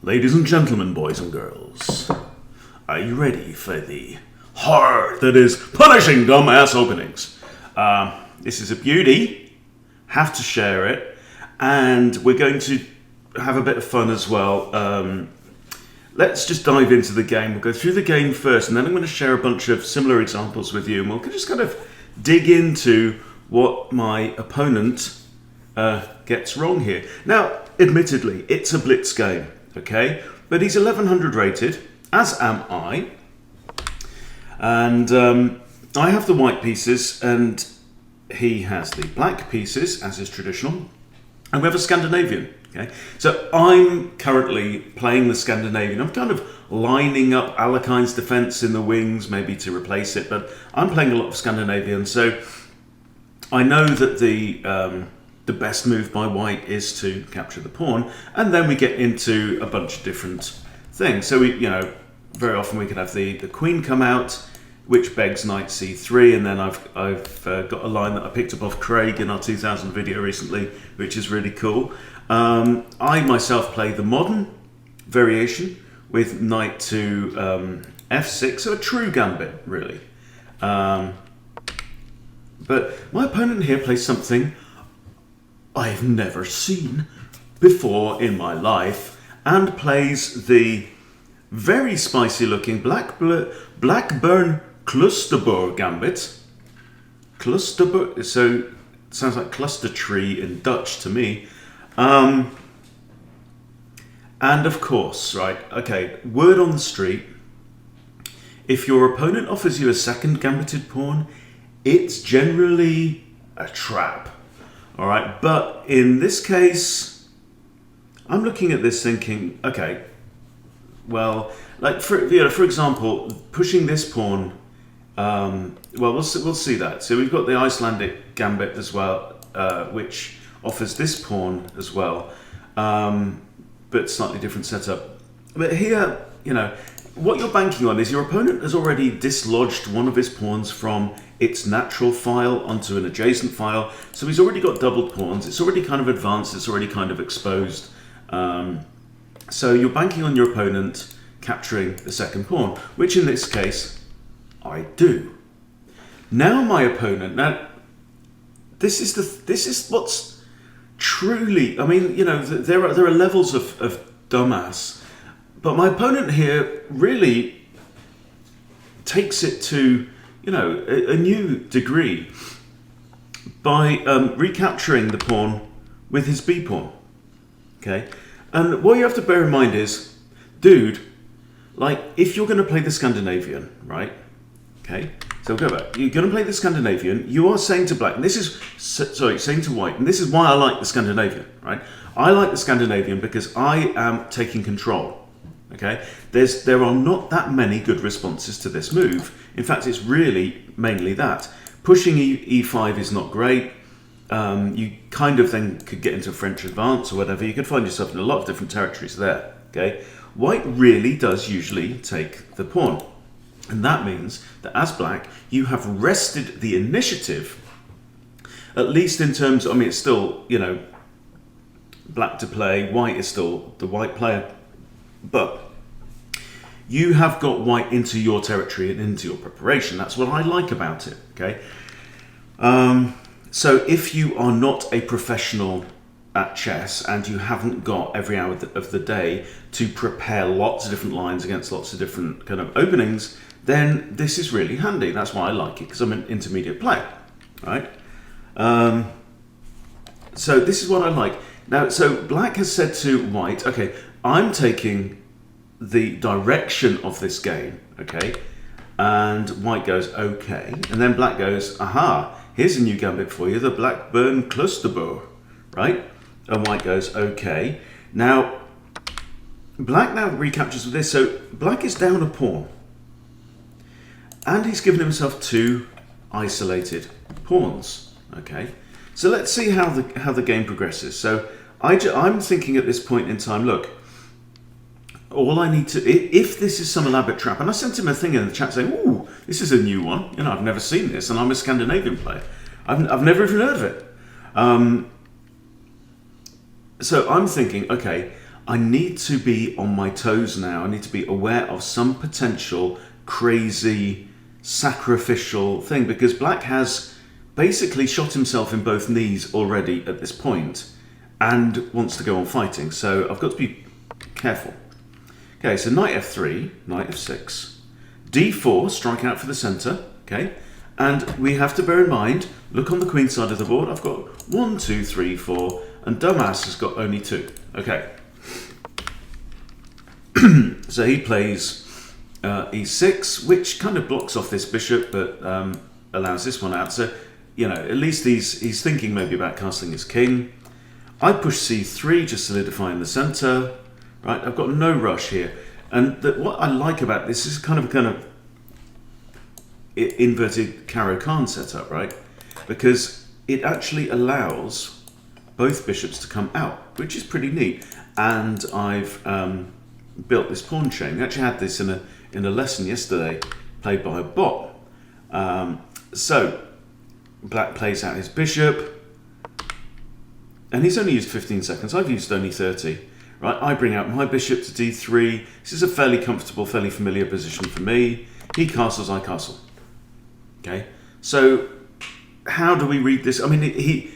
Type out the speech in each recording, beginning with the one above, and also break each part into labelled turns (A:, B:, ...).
A: Ladies and gentlemen, boys and girls, are you ready for the horror that is punishing dumbass openings? This is a beauty, have to share it, and we're going to have a bit of fun as well. Let's just dive into the game. We'll go through the game first, and then I'm going to share a bunch of similar examples with you, and we'll just kind of dig into what my opponent gets wrong here. Now, admittedly, it's a blitz game. Okay, but he's 1100 rated, as am I, and I have the white pieces and he has the black pieces, as is traditional, and we have a Scandinavian. Okay, so I'm currently playing the Scandinavian. I'm kind of lining up Alekhine's defense in the wings, maybe to replace it, but I'm playing a lot of Scandinavian, so I know that the best move by white is to capture the pawn, and then we get into a bunch of different things. So we, very often we could have the queen come out, which begs knight c3, and then I've got a line that I picked up off Craig in our 2000 video recently, which is really cool. I myself play the modern variation with knight to f6, so a true gambit, really. But my opponent here plays something I've never seen before in my life, and plays the very spicy looking Blackburn Klusterberg Gambit. Klusterberg, so it sounds like cluster tree in Dutch to me. And of course, right, okay, word on the street, if your opponent offers you a second gambited pawn, it's generally a trap. All right, but in this case, I'm looking at this thinking, okay, well, like for example, pushing this pawn. Well, we'll see that. So we've got the Icelandic Gambit as well, which offers this pawn as well, but slightly different setup. But here, what you're banking on is your opponent has already dislodged one of his pawns from its natural file onto an adjacent file, so he's already got doubled pawns, it's already kind of advanced, it's already kind of exposed. So you're banking on your opponent capturing the second pawn, which in this case, I do. Now my opponent, this is what's truly, I mean, there are levels of dumbass, but my opponent here really takes it to a new degree by recapturing the pawn with his b pawn. Okay, and what you have to bear in mind is, dude, like if you're going to play the Scandinavian, right? Okay, so we'll go back. You're going to play the Scandinavian. You are saying to black, and this is saying to white, and this is why I like the Scandinavian, right? I like the Scandinavian because I am taking control. Okay, there are not that many good responses to this move. In fact, it's really mainly that. Pushing e5 is not great. You kind of then could get into French advance or whatever. You could find yourself in a lot of different territories there. Okay, white really does usually take the pawn, and that means that as black, you have wrested the initiative. At least in terms, I mean, it's still black to play. White is still the white player. But you have got white into your territory and into your preparation. That's what I like about it, okay? So if you are not a professional at chess and you haven't got every hour of the day to prepare lots of different lines against lots of different kind of openings, then this is really handy. That's why I like it, because I'm an intermediate player, right? So this is what I like. Now, so black has said to white, okay, I'm taking the direction of this game, okay? And white goes, okay. And then black goes, aha, here's a new gambit for you, the Blackburn Klusterberg, right? And white goes, okay. Now, black now recaptures with this, so black is down a pawn. And he's given himself two isolated pawns, okay? So let's see how the game progresses. So I'm thinking at this point in time, look, all I need to, if this is some elaborate trap, and I sent him a thing in the chat saying, ooh, this is a new one, I've never seen this, and I'm a Scandinavian player. I've never even heard of it. So I'm thinking, okay, I need to be on my toes now. I need to be aware of some potential crazy sacrificial thing, because black has basically shot himself in both knees already at this point and wants to go on fighting. So I've got to be careful. Okay, so knight f3, knight f6, d4, strike out for the centre. Okay, and we have to bear in mind, look on the queen side of the board. I've got 1, 2, 3, 4, and dumbass has got only 2. Okay. So he plays e6, which kind of blocks off this bishop, but allows this one out. So, you know, at least he's thinking maybe about castling his king. I push c3, just solidifying the centre. Right, I've got no rush here. And what I like about this is kind of inverted Caro-Kann setup, right? Because it actually allows both bishops to come out, which is pretty neat. And I've built this pawn chain. We actually had this in a lesson yesterday, played by a bot. So black plays out his bishop, and he's only used 15 seconds. I've used only 30. Right, I bring out my bishop to d3. This is a fairly comfortable, fairly familiar position for me. He castles, I castle. Okay, so how do we read this? I mean,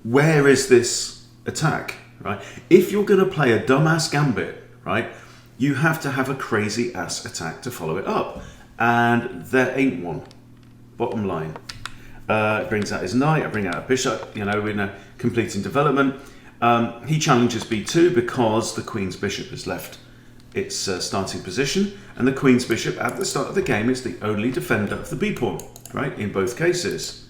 A: where is this attack? Right, if you're going to play a dumbass gambit, right, you have to have a crazy ass attack to follow it up, and there ain't one. Bottom line. It brings out his knight. I bring out a bishop. You know, we're now completing development. He challenges b2 because the queen's bishop has left its starting position, and the queen's bishop at the start of the game is the only defender of the b pawn, right, in both cases.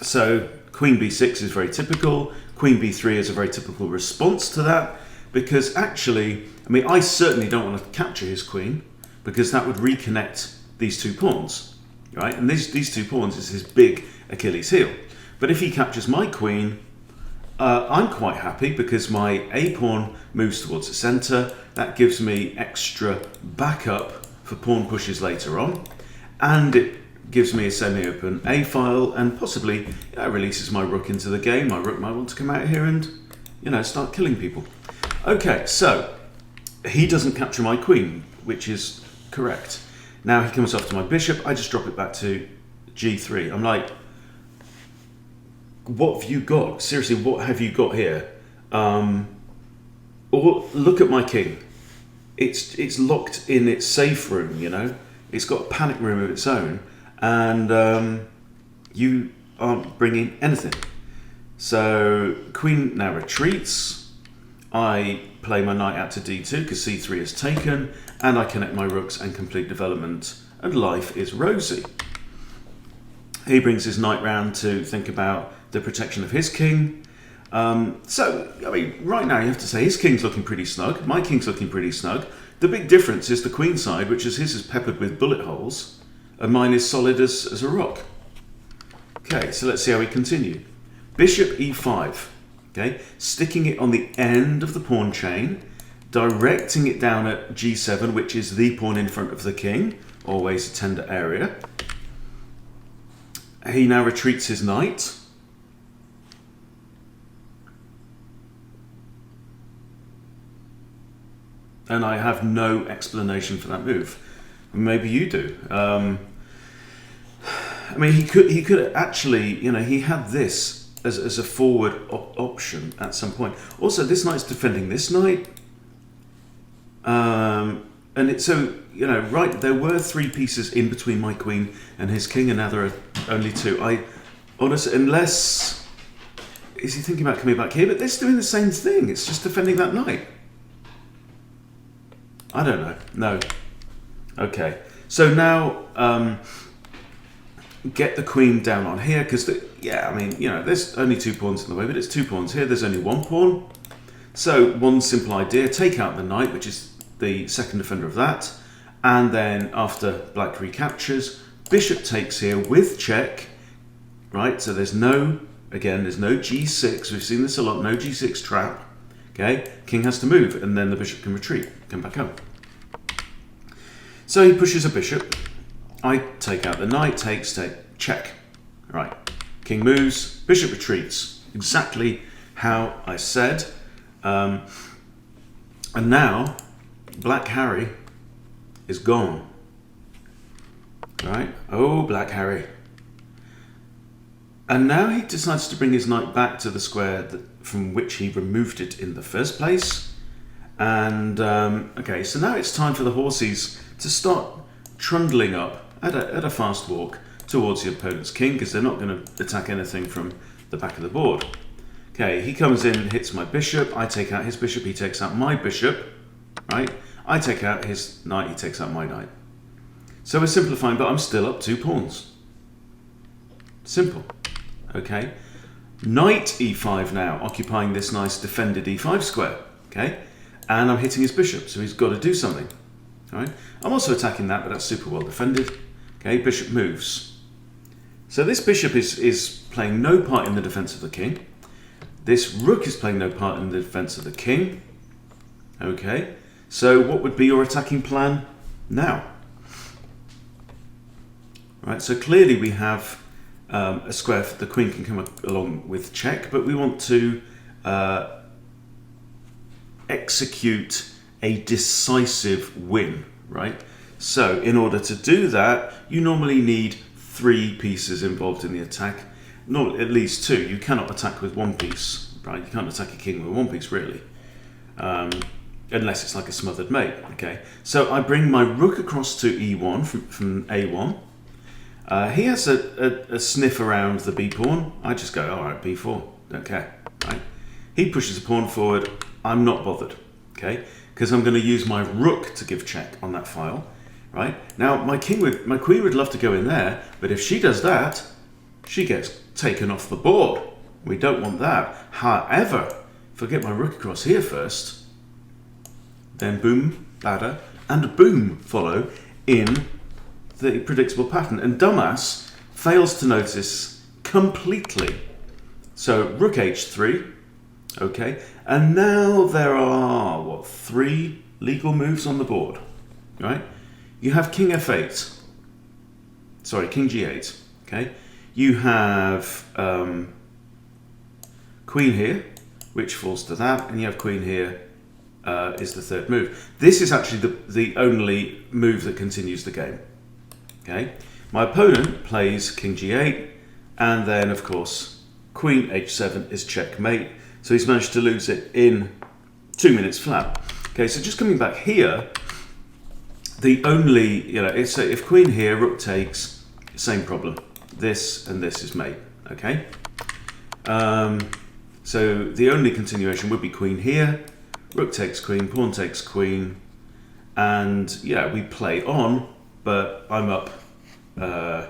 A: So queen b6 is very typical. Queen b3 is a very typical response to that, because actually, I mean, I certainly don't want to capture his queen, because that would reconnect these 2 pawns, right? And these 2 pawns is his big Achilles heel. But if he captures my queen, I'm quite happy, because my a pawn moves towards the centre. That gives me extra backup for pawn pushes later on, and it gives me a semi-open a file, and possibly releases my rook into the game. My rook might want to come out here and, you know, start killing people. Okay, so he doesn't capture my queen, which is correct. Now he comes off to my bishop. I just drop it back to g3. I'm like, what have you got? Seriously, what have you got here? Or look at my king. It's locked in its safe room, you know. It's got a panic room of its own, and you aren't bringing anything. So queen now retreats. I play my knight out to d2 because c3 is taken, and I connect my rooks and complete development, and life is rosy. He brings his knight round to think about the protection of his king. So, I mean, right now you have to say his king's looking pretty snug, my king's looking pretty snug. The big difference is the queen side, which is his is peppered with bullet holes, and mine is solid as a rock. Okay, so let's see how we continue. Bishop e5, okay, sticking it on the end of the pawn chain, directing it down at g7, which is the pawn in front of the king, always a tender area. He now retreats his knight. And I have no explanation for that move. Maybe you do. I mean, he could actually, you know, he had this as a forward option at some point. Also, this knight's defending this knight. And it's so, you know, right, there were 3 pieces in between my queen and his king, and now there are only 2. I honestly, unless, is he thinking about coming back here? But they're doing the same thing. It's just defending that knight. I don't know. No. Okay. So now, get the queen down on here, because, I mean, you know, there's only 2 pawns in the way, but it's 2 pawns here. There's only 1 pawn. So one simple idea, take out the knight, which is the second defender of that. And then after black recaptures, bishop takes here with check, right? So there's no, again, there's no g6. We've seen this a lot, no g6 trap. Okay, king has to move, and then the bishop can retreat, come back home. So he pushes a bishop. I take out the knight, takes, check. Right, king moves, bishop retreats. Exactly how I said. And now Black Harry is gone. Right? Oh, Black Harry. And now he decides to bring his knight back to the square from which he removed it in the first place. And, okay, so now it's time for the horses to start trundling up at a fast walk towards the opponent's king, because they're not going to attack anything from the back of the board. Okay, he comes in, hits my bishop, I take out his bishop, he takes out my bishop, right? I take out his knight, he takes out my knight. So we're simplifying, but I'm still up 2 pawns. Simple. Okay, knight e5 now, occupying this nice defended e5 square. Okay, and I'm hitting his bishop, so he's got to do something. All right, I'm also attacking that, but that's super well defended. Okay, bishop moves. So this bishop is playing no part in the defense of the king. This rook is playing no part in the defense of the king. Okay, so what would be your attacking plan now? Right, so clearly we have a square the queen can come along with check, but we want to execute a decisive win, right? So in order to do that, you normally need 3 pieces involved in the attack. No, at least 2. You cannot attack with 1 piece, right? You can't attack a king with 1 piece, really. Unless it's like a smothered mate, okay? So I bring my rook across to e1 from a1. He has a sniff around the b pawn. I just go, all right, b4, don't care, right? He pushes a pawn forward. I'm not bothered, okay? Because I'm going to use my rook to give check on that file, right? Now, my queen would love to go in there, but if she does that, she gets taken off the board. We don't want that. However, if I get my rook across here first, then boom, ladder, and boom follow in the predictable pattern. And dumbass fails to notice completely. So rook h3, okay, and now there are, what, 3 legal moves on the board, right? You have king f8, sorry, king g8, okay? You have queen here, which falls to that, and you have queen here is the 3rd move. This is actually the only move that continues the game, okay? My opponent plays king g8, and then, of course, queen h7 is checkmate. So he's managed to lose it in 2 minutes flat. Okay, so just coming back here, the only, if queen here, rook takes, same problem. This and this is mate, okay? So the only continuation would be queen here, rook takes queen, pawn takes queen, and yeah, we play on, but I'm up a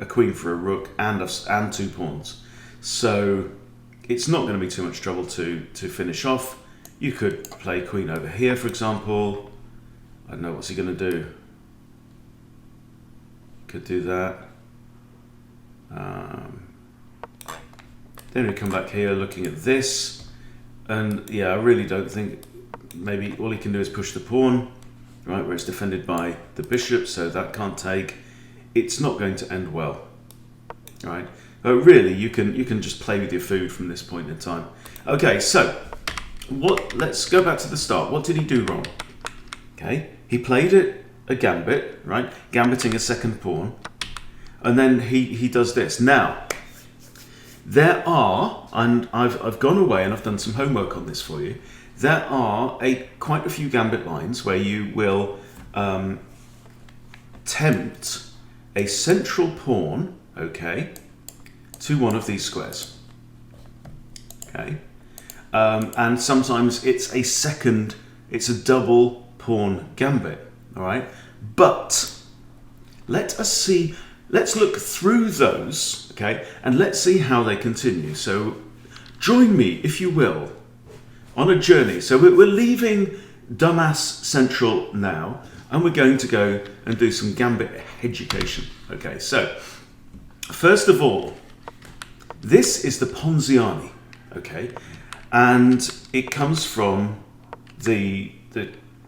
A: queen for a rook and 2 pawns. So it's not going to be too much trouble to finish off. You could play queen over here, for example. I don't know, what's he going to do? Could do that. Then we come back here looking at this. And yeah, I really don't think, maybe all he can do is push the pawn, right, where it's defended by the bishop, so that can't take. It's not going to end well, right? But really, you can just play with your food from this point in time. Okay, so let's go back to the start. What did he do wrong? Okay, he played a gambit, right? Gambiting a 2nd pawn, and then he does this. Now, there are, and I've gone away and I've done some homework on this for you. There are quite a few gambit lines where you will tempt a central pawn, okay, to one of these squares, okay, and sometimes it's a double pawn gambit, all right, but let's look through those, okay, and let's see how they continue. So join me, if you will, on a journey. So we're leaving dumbass central now, and we're going to go and do some gambit education. Okay, so first of all, this is the Ponziani, okay, and it comes from the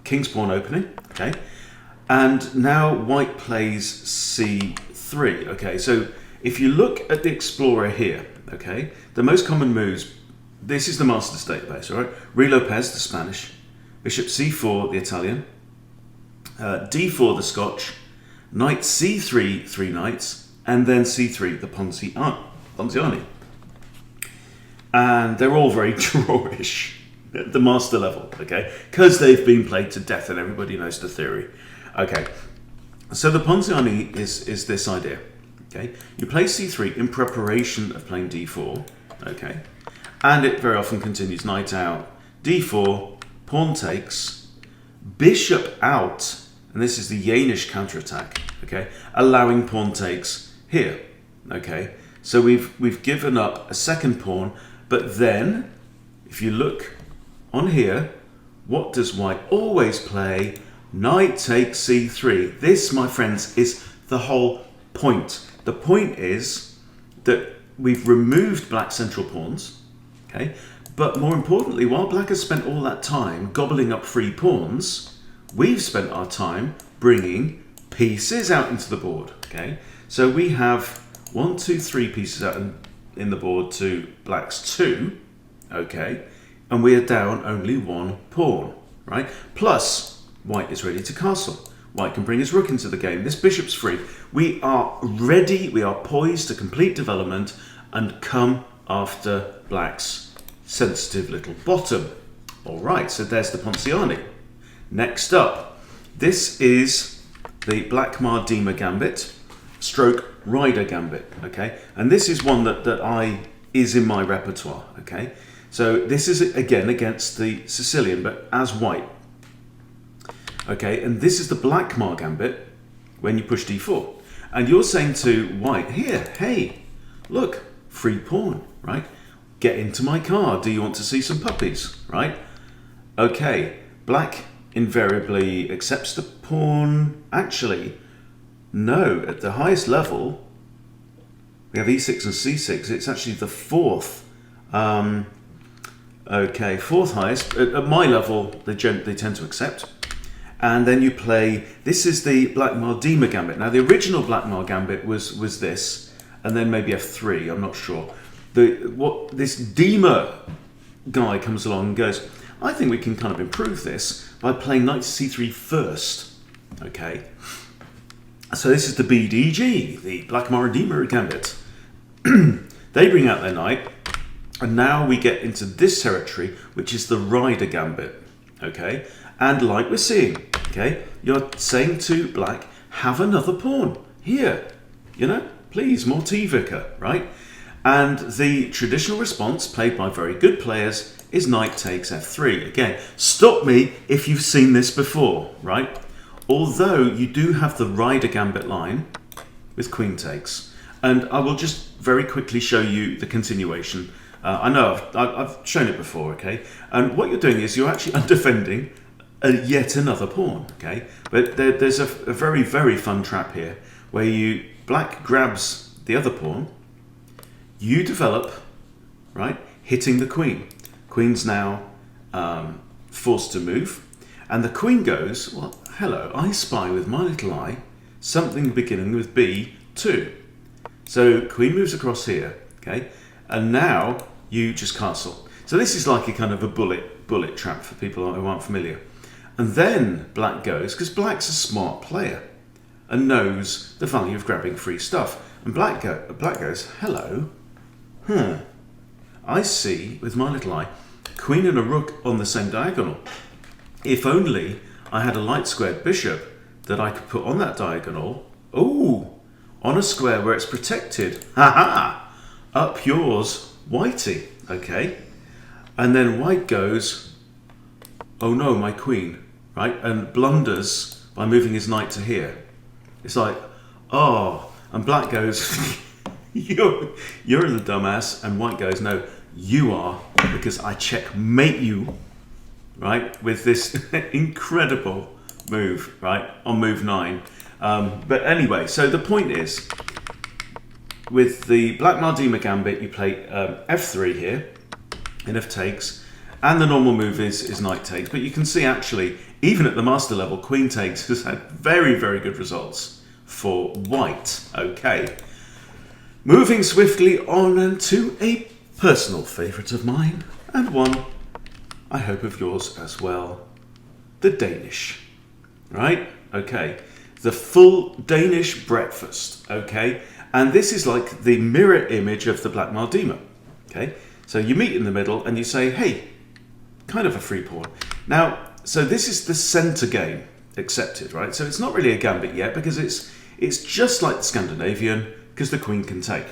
A: king's pawn opening, okay, and now white plays c3, okay. So if you look at the explorer here, okay, the most common moves this is the Masters database, all right? Ruy Lopez, the Spanish. Bishop c4, the Italian. d4, the Scotch. Knight c3, 3 knights. And then c3, the Ponziani. And they're all very drawish at the master level, okay? Because they've been played to death and everybody knows the theory. Okay, so the Ponziani is this idea, okay? You play c3 in preparation of playing d4, okay? And it very often continues knight out, d4, pawn takes, bishop out, and this is the Yanish counterattack, okay? Allowing pawn takes here, okay? So we've given up a second pawn, but then, if you look on here, what does white always play? Knight takes c3. This, my friends, is the whole point. The point is that we've removed black's central pawns, okay? But more importantly, while black has spent all that time gobbling up free pawns, we've spent our time bringing pieces out into the board, okay? So we have 1, 2, 3 pieces out in the board to black's 2, okay? And we are down only 1 pawn, right? Plus, white is ready to castle. White can bring his rook into the game. This bishop's free. We are ready, we are poised to complete development and come after black's sensitive little bottom. All right, so there's the Ponziani. Next up, this is the Black Mardima Gambit, stroke Rider Gambit, okay? And this is one that is in my repertoire, okay? So this is, again, against the Sicilian, but as white. Okay, and this is the Black Mar Gambit when you push d4. And you're saying to white, here, hey, look, free pawn, right? Get into my car. Do you want to see some puppies, right? Okay, black invariably accepts the pawn. Actually, no, at the highest level, we have e6 and c6. It's actually the fourth. Okay, fourth highest. At my level, they tend to accept. And then you play, this is the Black Mardima Gambit. Now, the original Black Mar Gambit was this, and then maybe f3, I'm not sure. This Dima guy comes along and goes, I think we can kind of improve this by playing knight to c3 first. Okay. So this is the BDG, the Black Mardima Gambit. They bring out their knight, and now we get into this territory, which is the Rider Gambit. Okay. And like we're seeing, okay, you're saying to black, have another pawn here, you know, please, more T-Vicar, right? And the traditional response, played by very good players, is knight takes f3. Again, stop me if you've seen this before, right? Although you do have the Rider Gambit line with queen takes. And I will just very quickly show you the continuation. I know I've shown it before, okay? And what you're doing is you're actually undefending yet another pawn, okay? But there's a very, very fun trap here where black grabs the other pawn, you develop, right, hitting the queen. Queen's now forced to move, and the queen goes, well, hello, I spy with my little eye something beginning with B2. So queen moves across here, okay? And now you just castle. So this is like a kind of a bullet trap for people who aren't familiar. And then black goes, because black's a smart player and knows the value of grabbing free stuff. And black goes, hello, I see with my little eye, queen and a rook on the same diagonal. If only I had a light squared bishop that I could put on that diagonal, on a square where it's protected. Ha-ha! Up yours, whitey, okay? And then white goes, oh no, my queen. Right, and blunders by moving his knight to here. It's like, oh, and black goes, you're the dumbass, and white goes, no, you are, because I checkmate you, right, with this incredible move, right, on move 9. But anyway, so the point is, with the Black Mardima Gambit, you play f3 here, and f takes, and the normal move is knight takes, but you can see actually, even at the master level, queen takes has had very, very good results for white. Okay. Moving swiftly on and to a personal favourite of mine, and one, I hope, of yours as well. The Danish. Right? Okay. The full Danish breakfast. Okay? And this is like the mirror image of the Black Mardima. Okay? So you meet in the middle and you say, hey, kind of a free pawn. Now, so this is the centre game accepted, right? So it's not really a gambit yet because it's just like the Scandinavian because the queen can take.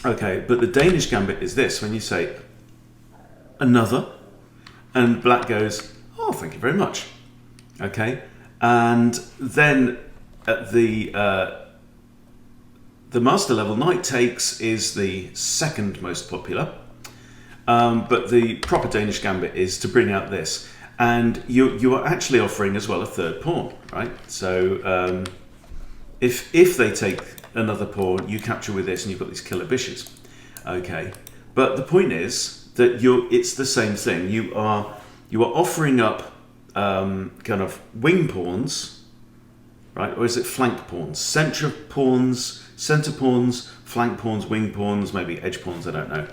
A: Okay, but the Danish gambit is this, when you say another, and black goes, oh, thank you very much. Okay, and then at the master level, knight takes is the second most popular, but the proper Danish gambit is to bring out this, and you are actually offering as well a third pawn, right? So if they take another pawn, you capture with this, and you've got these killer bishops. Okay, but the point is that it's the same thing. You are offering up kind of wing pawns, right? Or is it flank pawns? Centre pawns, flank pawns, wing pawns, maybe edge pawns, I don't know.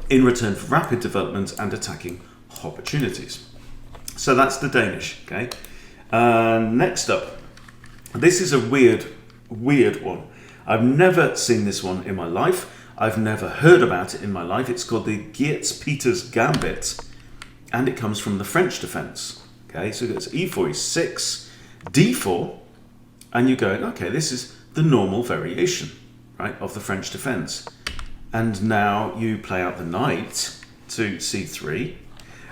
A: In return for rapid development and attacking opportunities. So that's the Danish, okay? Next up, this is a weird one. I've never seen this one in my life. I've never heard about it in my life. It's called the Geertz-Peters Gambit, and it comes from the French defense. Okay, so it's e4, e6, d4, and you're going, okay, this is the normal variation, right, of the French defense. And now you play out the knight to c3,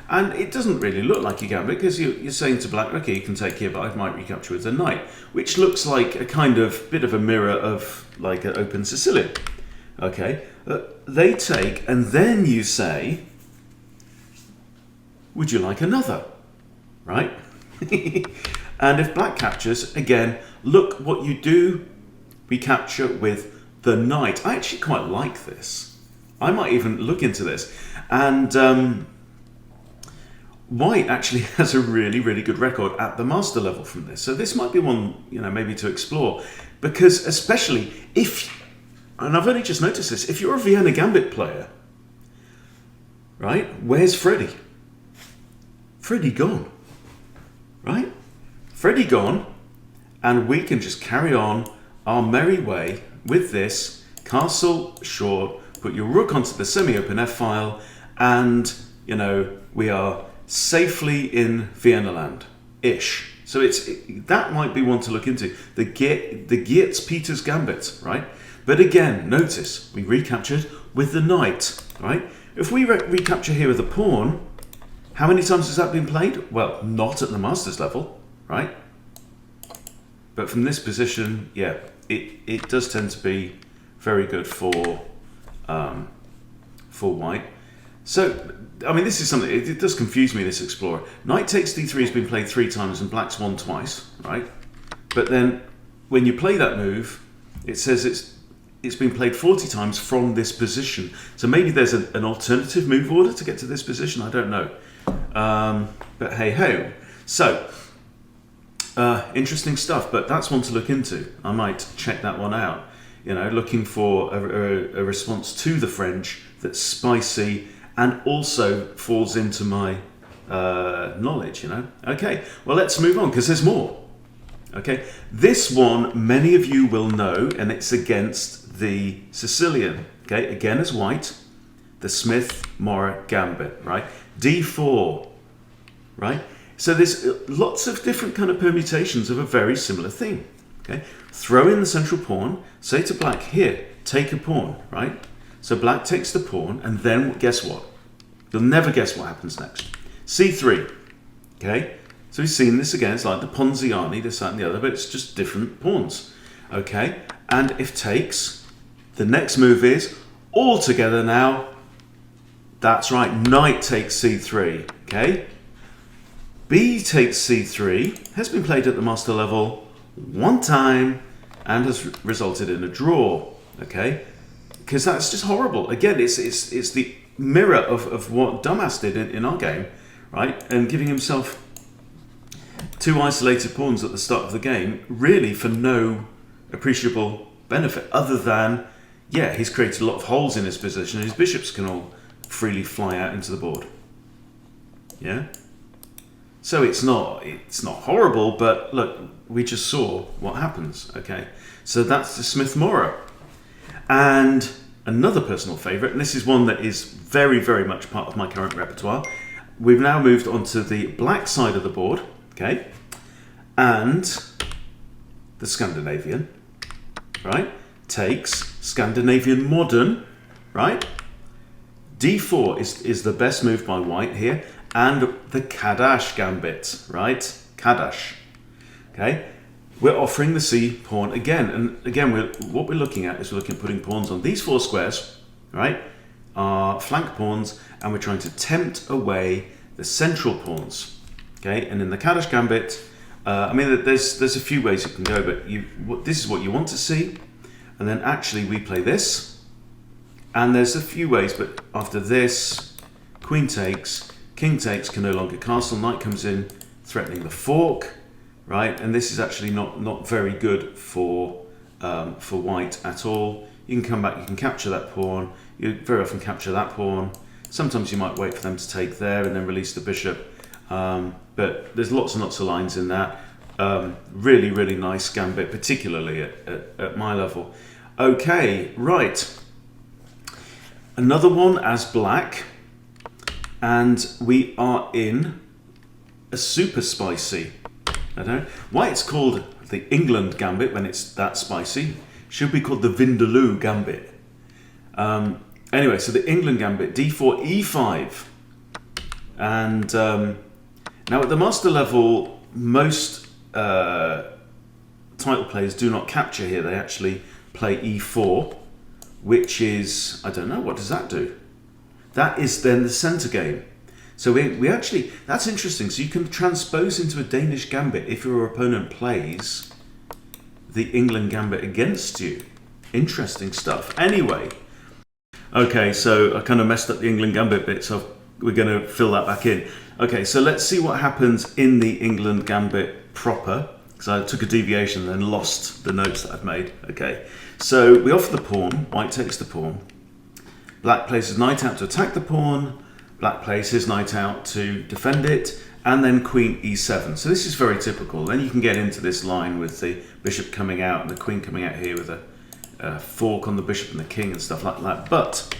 A: and it doesn't really look like a gambit because you're saying to black, okay, you can take here, but I might recapture with the knight, which looks like a kind of bit of a mirror of like an open Sicilian. Okay, they take, and then you say, would you like another? Right? And if black captures, again, look what you do. We capture with the knight. I actually quite like this. I might even look into this. And white actually has a really, really good record at the master level from this. So this might be one, maybe to explore. Because especially if, and I've only just noticed this, if you're a Vienna Gambit player, right, where's Freddie? Freddie gone, right? Freddie gone, and we can just carry on our merry way with this, castle short, put your rook onto the semi-open f-file, and, we are safely in Vienna land-ish. So that might be one to look into, the Geertz-Peters Gambit, right? But again, notice, we recaptured with the knight, right? If we recapture here with a pawn, how many times has that been played? Well, not at the master's level, right? But from this position, yeah, it does tend to be very good for white. So, I mean, this is something, it does confuse me, this explorer. Knight takes d3 has been played 3 times and black's won twice, right? But then when you play that move, it says it's been played 40 times from this position. So maybe there's an alternative move order to get to this position, I don't know. But hey ho. So, interesting stuff, but that's one to look into. I might check that one out. Looking for a response to the French that's spicy and also falls into my knowledge, Okay, well, let's move on because there's more. Okay, this one many of you will know, and it's against the Sicilian. Okay, again as white, the Smith-Morra Gambit, right? D4, right? So there's lots of different kind of permutations of a very similar thing. Okay, throw in the central pawn. Say to black, here, take a pawn, right? So black takes the pawn, and then guess what? You'll never guess what happens next. C3. Okay. So we've seen this again, it's like the Ponziani, this, that, and the other, but it's just different pawns. Okay, and if takes, the next move is, all together now, that's right, knight takes c3, okay? B takes c3, has been played at the master level 1 time, and has resulted in a draw, okay? Because that's just horrible. Again, it's the mirror of what Dumbass did in our game, right? And giving himself 2 isolated pawns at the start of the game, really for no appreciable benefit, other than yeah, he's created a lot of holes in his position, and his bishops can all freely fly out into the board. Yeah? So it's not horrible, but look, we just saw what happens, okay? So that's the Smith-Morrow. And another personal favourite, and this is one that is very, very much part of my current repertoire. We've now moved on to the black side of the board, okay? And the Scandinavian, right, takes Scandinavian modern, right? D4 is the best move by white here, and the Kadash Gambit, right? Kadash, okay? We're offering the C pawn again, and again, what we're looking at is we're looking at putting pawns on these 4 squares, right? Our flank pawns, and we're trying to tempt away the central pawns, okay? And in the Kadash Gambit, I mean, there's a few ways it can go, but this is what you want to see, and then actually we play this, and there's a few ways, but after this, queen takes, king takes, can no longer castle, knight comes in, threatening the fork, right? And this is actually not very good for white at all. You can come back, you can capture that pawn, you very often capture that pawn. Sometimes you might wait for them to take there and then release the bishop. But there's lots and lots of lines in that. Really, really nice gambit, particularly at my level. Okay, right. Another one as black. And we are in a super spicy. I don't know why it's called the England Gambit when it's that spicy. Should be called the Vindaloo Gambit. Anyway, so the England Gambit, D4, E5. And now at the master level, most title players do not capture here. They actually play E4, which is, I don't know, what does that do? That is then the centre game. So we actually, that's interesting. So you can transpose into a Danish Gambit if your opponent plays the England Gambit against you. Interesting stuff. Anyway, okay, so I kind of messed up the England Gambit bit, so we're going to fill that back in. Okay, so let's see what happens in the England Gambit proper, because I took a deviation and then lost the notes that I've made. Okay, so we offer the pawn, white takes the pawn, black plays his knight out to attack the pawn, black plays his knight out to defend it, and then queen e7. So this is very typical. Then you can get into this line with the bishop coming out and the queen coming out here with a fork on the bishop and the king and stuff like that. But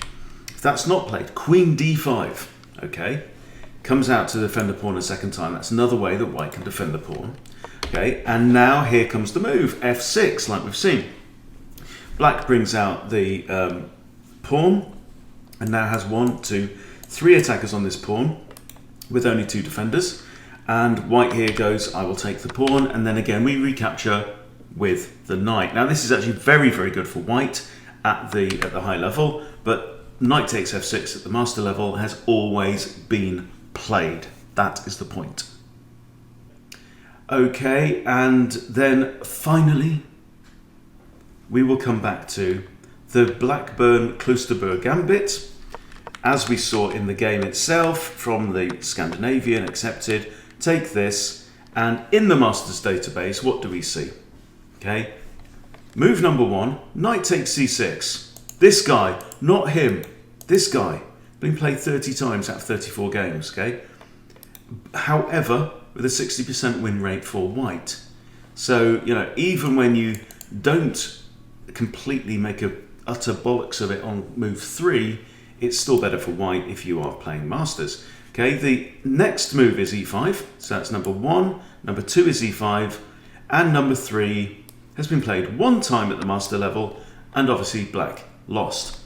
A: if that's not played, queen d5, okay, comes out to defend the pawn a second time. That's another way that white can defend the pawn. Okay, and now here comes the move, f6, like we've seen. Black brings out the pawn and now has 1, 2, 3 attackers on this pawn with only 2 defenders, and white here goes, I will take the pawn, and then again we recapture with the knight. Now this is actually very, very good for white at the high level, but knight takes f6 at the master level has always been played. That is the point. Okay, and then finally we will come back to the Blackburn Klusterberg Gambit. As we saw in the game itself, from the Scandinavian accepted, take this, and in the master's database, what do we see? Okay, move number 1, knight takes c6. This guy, not him, this guy, been played 30 times out of 34 games, okay? However, with a 60% win rate for white. So, you know, even when you don't completely make a utter bollocks of it on move 3, it's still better for white if you are playing masters. Okay, the next move is e5, so that's number 1, number 2 is e5, and number 3 has been played 1 time at the master level, and obviously black lost.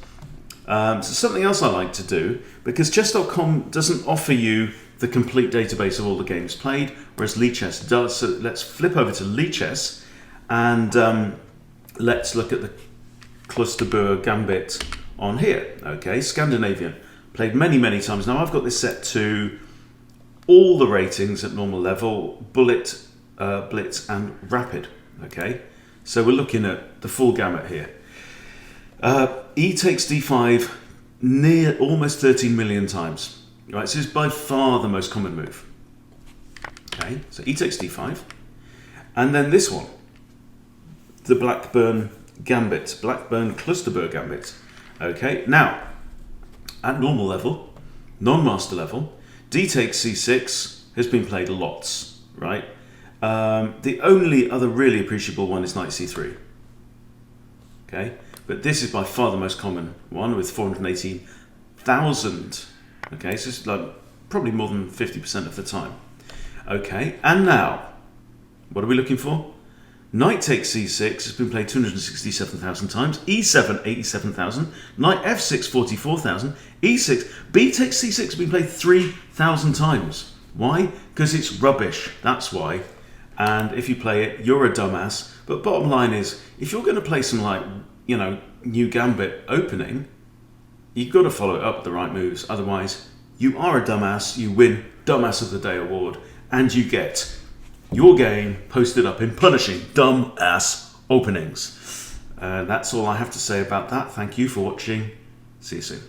A: So something else I like to do, because chess.com doesn't offer you the complete database of all the games played, whereas Lichess does. So let's flip over to Lichess, and let's look at the Klusterberg Gambit on here. Okay, Scandinavian, played many, many times. Now I've got this set to all the ratings at normal level, bullet, blitz, and rapid. Okay, so we're looking at the full gamut here. E takes d5 near almost 13 million times. Right, so it's by far the most common move. Okay, so E takes d5, and then this one, the Blackburn Gambit, Blackburn Klusterberg Gambit. Okay, now, at normal level, non-master level, D takes C6 has been played lots, right? The only other really appreciable one is Knight C3. Okay, but this is by far the most common one with 418,000. Okay, so it's like probably more than 50% of the time. Okay, and now, what are we looking for? Knight takes C6 has been played 267,000 times, E7 87,000, Knight F6 44,000, E6, B takes C6 has been played 3,000 times. Why? Because it's rubbish, that's why. And if you play it, you're a dumbass. But bottom line is, if you're going to play some new Gambit opening, you've got to follow it up with the right moves. Otherwise, you are a dumbass, you win Dumbass of the Day award, and you get your game posted up in punishing dumbass openings. That's all I have to say about that. Thank you for watching. See you soon.